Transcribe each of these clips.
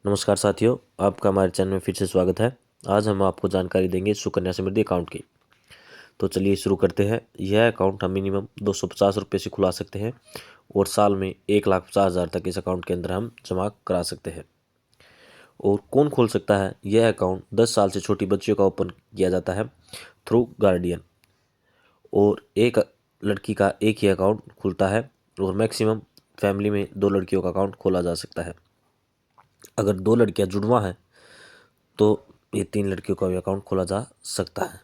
नमस्कार साथियों, आपका हमारे चैनल में फिर से स्वागत है। आज हम आपको जानकारी देंगे सुकन्या समृद्धि अकाउंट की। तो चलिए शुरू करते हैं। यह अकाउंट हम मिनिमम 250 रुपये से खुला सकते हैं और साल में 1,50,000 तक इस अकाउंट के अंदर हम जमा करा सकते हैं। और कौन खोल सकता है? यह अकाउंट 10 साल से छोटी बच्चियों का ओपन किया जाता है थ्रू गार्डियन। और एक लड़की का एक ही अकाउंट खुलता है और मैक्सिमम फैमिली में 2 लड़कियों का अकाउंट खोला जा सकता है। अगर 2 लड़कियां जुड़वा हैं तो ये 3 लड़कियों का भी अकाउंट खोला जा सकता है।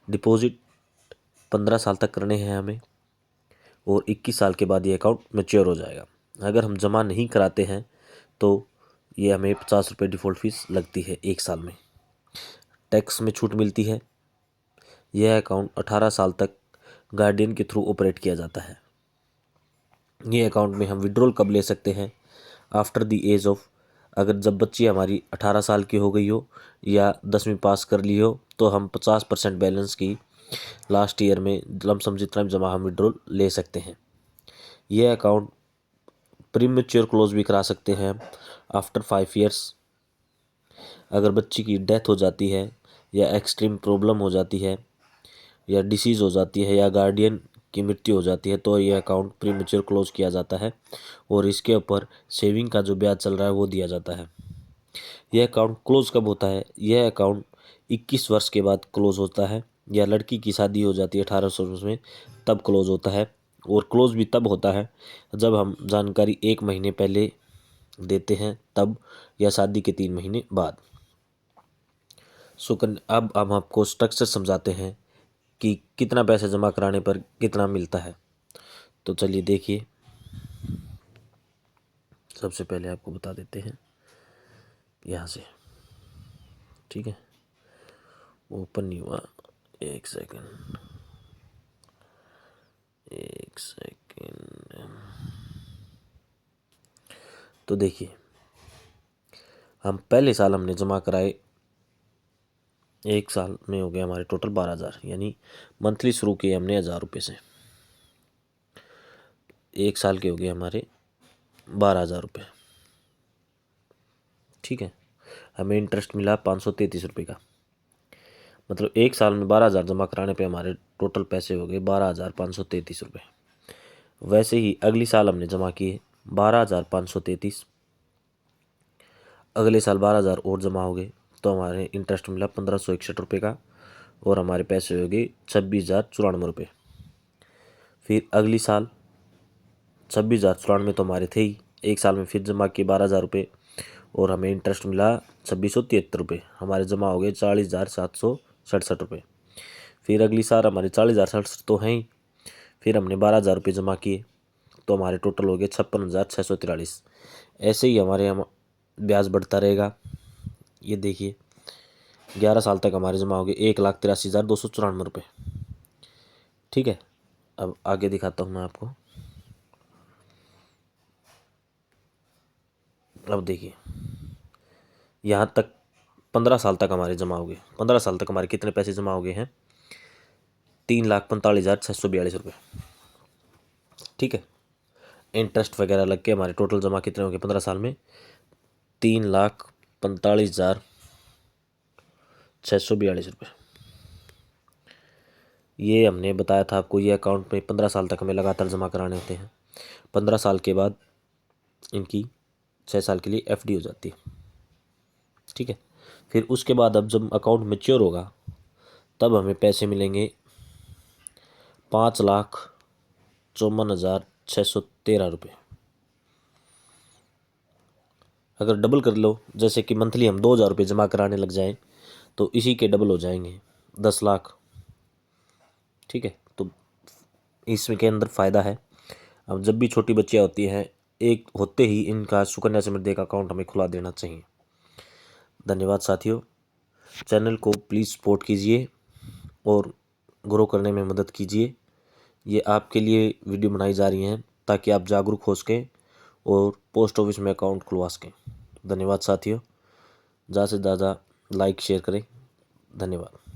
डिपॉजिट 15 साल तक करने हैं हमें और 21 साल के बाद ये अकाउंट मैच्योर हो जाएगा। अगर हम जमा नहीं कराते हैं तो ये हमें 50 रुपये डिफ़ॉल्ट फीस लगती है 1 साल में। टैक्स में छूट मिलती है। यह अकाउंट 18 साल तक गार्डियन के थ्रू ऑपरेट किया जाता है। ये अकाउंट में हम विड्रॉल कब ले सकते हैं? आफ्टर द एज ऑफ, अगर जब बच्ची हमारी 18 साल की हो गई हो या 10वीं पास कर ली हो तो हम 50% बैलेंस की लास्ट ईयर में लमसम जितना भी जमा हम विड्रॉल ले सकते हैं। यह अकाउंट प्रीमेच्योर क्लोज भी करा सकते हैं हम आफ्टर 5 ईयर्स। अगर बच्ची की डेथ हो जाती है या एक्सट्रीम प्रॉब्लम हो जाती है या डिसीज़ हो जाती है या गार्डियन की मृत्यु हो जाती है तो यह अकाउंट प्रीमेच्योर क्लोज किया जाता है और इसके ऊपर सेविंग का जो ब्याज चल रहा है वो दिया जाता है। यह अकाउंट क्लोज कब होता है? यह अकाउंट 21 वर्ष के बाद क्लोज होता है या लड़की की शादी हो जाती है 18 वर्ष में तब क्लोज होता है। और क्लोज भी तब होता है जब हम जानकारी 1 महीने पहले देते हैं तब, या शादी के 3 महीने बाद। अब हम आपको स्ट्रक्चर समझाते हैं कि कितना पैसा जमा कराने पर कितना मिलता है। तो चलिए देखिए, सबसे पहले आपको बता देते हैं यहाँ से, ठीक है। ओपन नहीं हुआ, एक सेकंड। तो देखिए, हम पहले साल हमने जमा कराए, 1 साल में हो गया हमारे टोटल 12,000, यानी मंथली शुरू किए हमने 1,000 रुपये से। 1 साल के हो गए हमारे 12,000 रुपये, ठीक है। हमें इंटरेस्ट मिला 533 रुपये का, मतलब 1 साल में 12,000 जमा कराने पे हमारे टोटल पैसे हो गए 12,533 रुपये। वैसे ही अगली साल हमने जमा किए 12,533, अगले साल 12,000 और जमा हो गए तो हमारे इंटरेस्ट मिला 1,561 रुपये का और हमारे पैसे हो गए 26,094 रुपये। फिर अगली साल 26,094 तो हमारे थे ही, 1 साल में फिर जमा किए 12,000 रुपये और हमें इंटरेस्ट मिला 2,673 रुपये। हमारे जमा हो गए 40,767 रुपये। फिर अगली साल हमारे 40,067 तो हैं ही, फिर हमने 12,000 रुपये जमा किए तो हमारे टोटल हो गए 56,643। ऐसे ही हमारे ब्याज बढ़ता रहेगा। ये देखिए, 11 साल तक हमारे जमा हो गए 1,83,294 रुपये, ठीक है। अब आगे दिखाता हूँ मैं आपको। अब देखिए, यहाँ तक 15 साल तक हमारे जमा हो गए। 15 साल तक हमारे कितने पैसे जमा हो गए हैं? 3,45,642 रुपये, ठीक है। इंटरेस्ट वगैरह लग के हमारे टोटल जमा कितने हो गए 15 साल में? 3,45,642 रुपये। ये हमने बताया था आपको, ये अकाउंट में 15 साल तक हमें लगातार जमा कराने होते हैं। 15 साल के बाद इनकी 6 साल के लिए एफडी हो जाती है, ठीक है। फिर उसके बाद अब जब अकाउंट मैच्योर होगा तब हमें पैसे मिलेंगे 5,54,613 रुपये। अगर डबल कर लो, जैसे कि मंथली हम 2,000 रुपये जमा कराने लग जाएं तो इसी के डबल हो जाएंगे 10 लाख, ठीक है। तो इसमें के अंदर फ़ायदा है। अब जब भी छोटी बच्चियाँ होती हैं, एक होते ही इनका सुकन्या समृद्धि का अकाउंट हमें खुला देना चाहिए। धन्यवाद साथियों, चैनल को प्लीज़ सपोर्ट कीजिए और ग्रो करने में मदद कीजिए। ये आपके लिए वीडियो बनाई जा रही हैं ताकि आप जागरूक हो सकें और पोस्ट ऑफिस में अकाउंट खुलवा सकें। धन्यवाद साथियों, ज़्यादा से ज़्यादा लाइक शेयर करें। धन्यवाद।